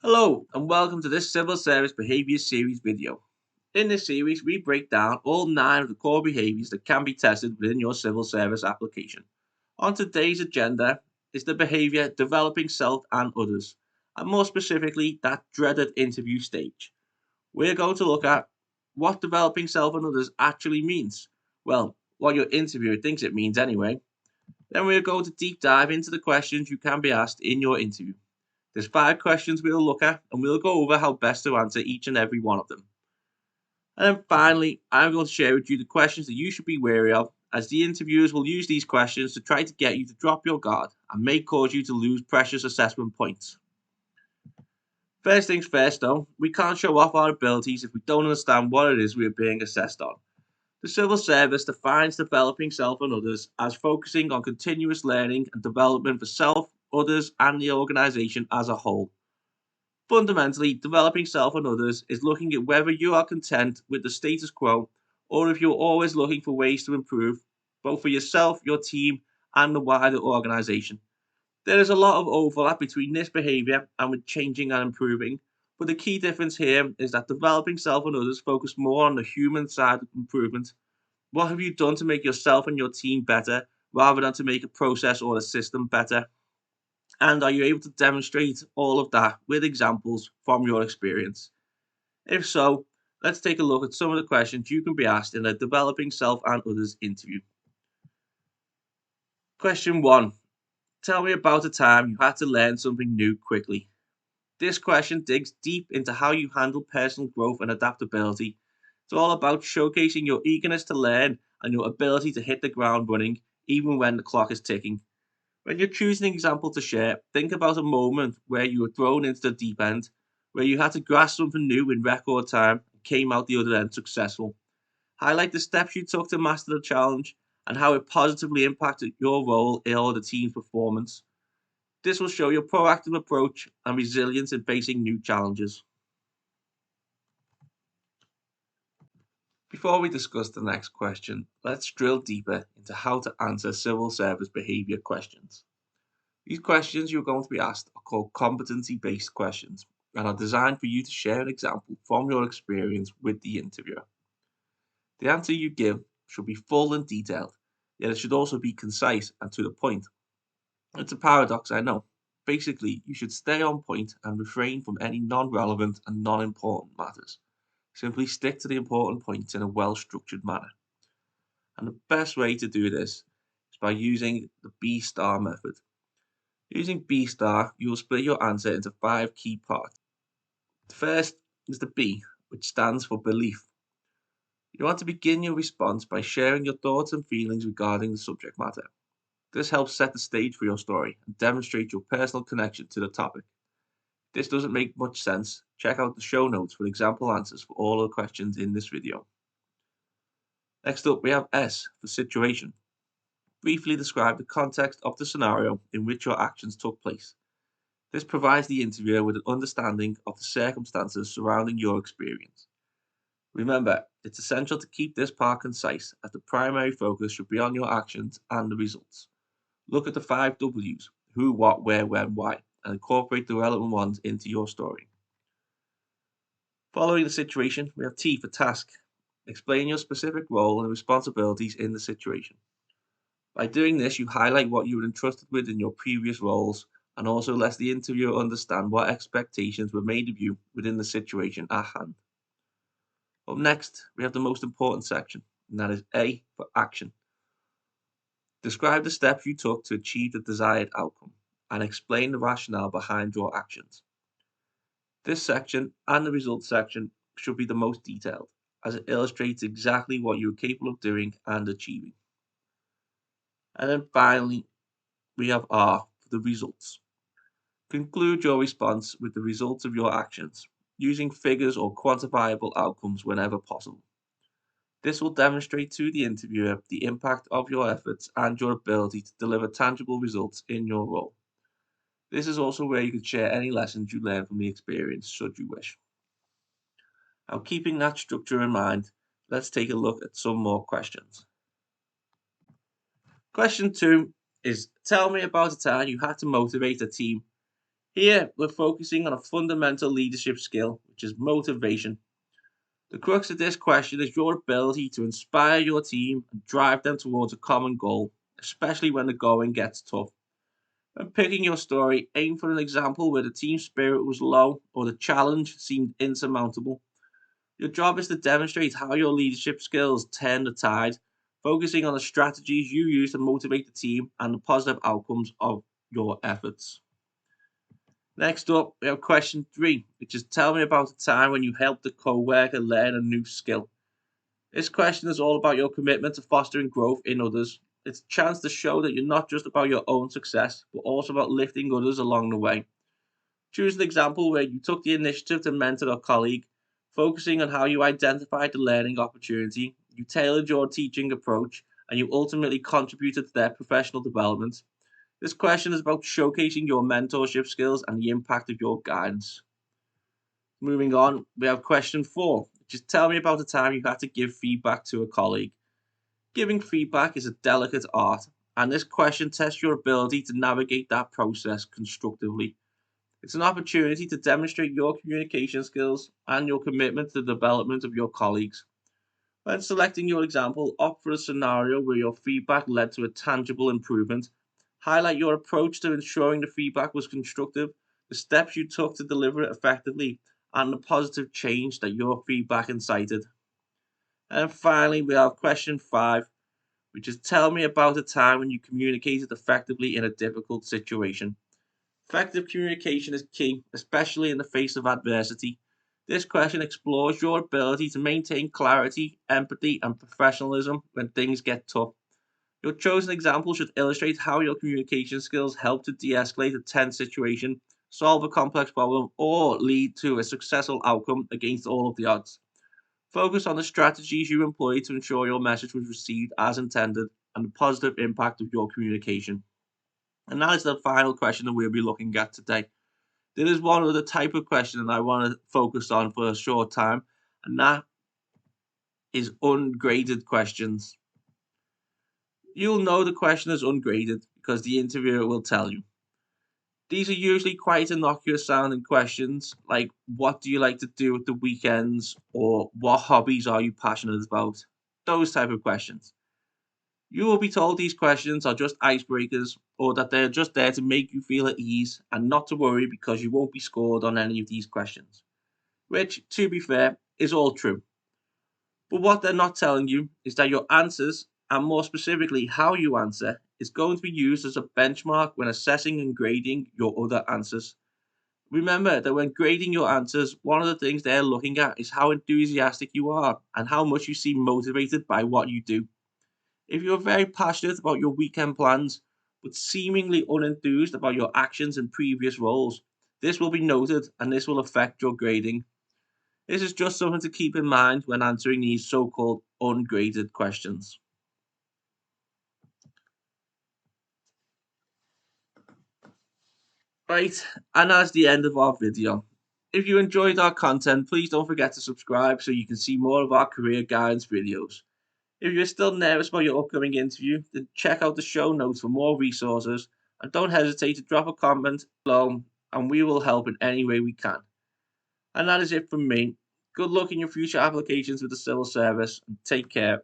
Hello and welcome to this Civil Service Behaviour Series video. In this series, we break down all 9 of the core behaviours that can be tested within your civil service application. On today's agenda is the behaviour developing self and others, and more specifically, that dreaded interview stage. We're going to look at what developing self and others actually means. Well, what your interviewer thinks it means anyway. Then we're going to deep dive into the questions you can be asked in your interview. There's 5 questions we'll look at, and we'll go over how best to answer each and every one of them. And then finally, I'm going to share with you the questions that you should be wary of, as the interviewers will use these questions to try to get you to drop your guard and may cause you to lose precious assessment points. First things first though, we can't show off our abilities if we don't understand what it is we are being assessed on. The civil service defines developing self and others as focusing on continuous learning and development for self, others, and the organisation as a whole. Fundamentally, developing self and others is looking at whether you are content with the status quo or if you're always looking for ways to improve, both for yourself, your team, and the wider organization. There is a lot of overlap between this behavior and with changing and improving, but the key difference here is that developing self and others focus more on the human side of improvement. What have you done to make yourself and your team better rather than to make a process or a system better? And are you able to demonstrate all of that with examples from your experience? If so, let's take a look at some of the questions you can be asked in a developing self and others interview. Question 1. Tell me about a time you had to learn something new quickly. This question digs deep into how you handle personal growth and adaptability. It's all about showcasing your eagerness to learn and your ability to hit the ground running even when the clock is ticking. When you're choosing an example to share, think about a moment where you were thrown into the deep end, where you had to grasp something new in record time and came out the other end successful. Highlight the steps you took to master the challenge and how it positively impacted your role or the team's performance. This will show your proactive approach and resilience in facing new challenges. Before we discuss the next question, let's drill deeper into how to answer civil service behaviour questions. These questions you're going to be asked are called competency-based questions and are designed for you to share an example from your experience with the interviewer. The answer you give should be full and detailed, yet it should also be concise and to the point. It's a paradox, I know. Basically, you should stay on point and refrain from any non-relevant and non-important matters. Simply stick to the important points in a well-structured manner. And the best way to do this is by using the B-star method. Using B-star, you will split your answer into 5 key parts. The first is the B, which stands for belief. You want to begin your response by sharing your thoughts and feelings regarding the subject matter. This helps set the stage for your story and demonstrate your personal connection to the topic. If this doesn't make much sense, check out the show notes for example answers for all the questions in this video. Next up, we have S for situation. Briefly describe the context of the scenario in which your actions took place. This provides the interviewer with an understanding of the circumstances surrounding your experience. Remember, it's essential to keep this part concise, as the primary focus should be on your actions and the results. Look at the 5 W's: who, what, where, when, why, and incorporate the relevant ones into your story. Following the situation, we have T for task. Explain your specific role and responsibilities in the situation. By doing this, you highlight what you were entrusted with in your previous roles and also let the interviewer understand what expectations were made of you within the situation at hand. Up next, we have the most important section, and that is A for action. Describe the steps you took to achieve the desired outcome and explain the rationale behind your actions. This section and the results section should be the most detailed, as it illustrates exactly what you are capable of doing and achieving. And then finally, we have R for the results. Conclude your response with the results of your actions, using figures or quantifiable outcomes whenever possible. This will demonstrate to the interviewer the impact of your efforts and your ability to deliver tangible results in your role. This is also where you can share any lessons you learn from the experience, should you wish. Now, keeping that structure in mind, let's take a look at some more questions. Question 2 is, tell me about a time you had to motivate a team. Here, we're focusing on a fundamental leadership skill, which is motivation. The crux of this question is your ability to inspire your team and drive them towards a common goal, especially when the going gets tough. When picking your story, aim for an example where the team spirit was low or the challenge seemed insurmountable. Your job is to demonstrate how your leadership skills turn the tide, focusing on the strategies you use to motivate the team and the positive outcomes of your efforts. Next up, we have question 3, which is tell me about a time when you helped a co-worker learn a new skill. This question is all about your commitment to fostering growth in others. It's a chance to show that you're not just about your own success, but also about lifting others along the way. Choose an example where you took the initiative to mentor a colleague, focusing on how you identified the learning opportunity, you tailored your teaching approach, and you ultimately contributed to their professional development. This question is about showcasing your mentorship skills and the impact of your guidance. Moving on, we have question 4, which is tell me about a time you had to give feedback to a colleague. Giving feedback is a delicate art, and this question tests your ability to navigate that process constructively. It's an opportunity to demonstrate your communication skills and your commitment to the development of your colleagues. When selecting your example, opt for a scenario where your feedback led to a tangible improvement. Highlight your approach to ensuring the feedback was constructive, the steps you took to deliver it effectively, and the positive change that your feedback incited. And finally, we have question 5, which is tell me about a time when you communicated effectively in a difficult situation. Effective communication is key, especially in the face of adversity. This question explores your ability to maintain clarity, empathy, and professionalism when things get tough. Your chosen example should illustrate how your communication skills help to de escalate a tense situation, solve a complex problem, or lead to a successful outcome against all of the odds. Focus on the strategies you employ to ensure your message was received as intended and the positive impact of your communication. And that is the final question that we'll be looking at today. There is one other type of question that I want to focus on for a short time, and that is ungraded questions. You'll know the question is ungraded because the interviewer will tell you. These are usually quite innocuous sounding questions, like what do you like to do at the weekends, or what hobbies are you passionate about? Those type of questions. You will be told these questions are just icebreakers or that they're just there to make you feel at ease and not to worry because you won't be scored on any of these questions, which, to be fair, is all true. But what they're not telling you is that your answers, and more specifically how you answer, is going to be used as a benchmark when assessing and grading your other answers. Remember that when grading your answers, one of the things they're looking at is how enthusiastic you are and how much you seem motivated by what you do. If you're very passionate about your weekend plans, but seemingly unenthused about your actions in previous roles, this will be noted and this will affect your grading. This is just something to keep in mind when answering these so called ungraded questions. Right, and that's the end of our video. If you enjoyed our content, please don't forget to subscribe so you can see more of our career guidance videos. If you're still nervous about your upcoming interview, then check out the show notes for more resources and don't hesitate to drop a comment below and we will help in any way we can. And that is it from me. Good luck in your future applications with the civil service and take care.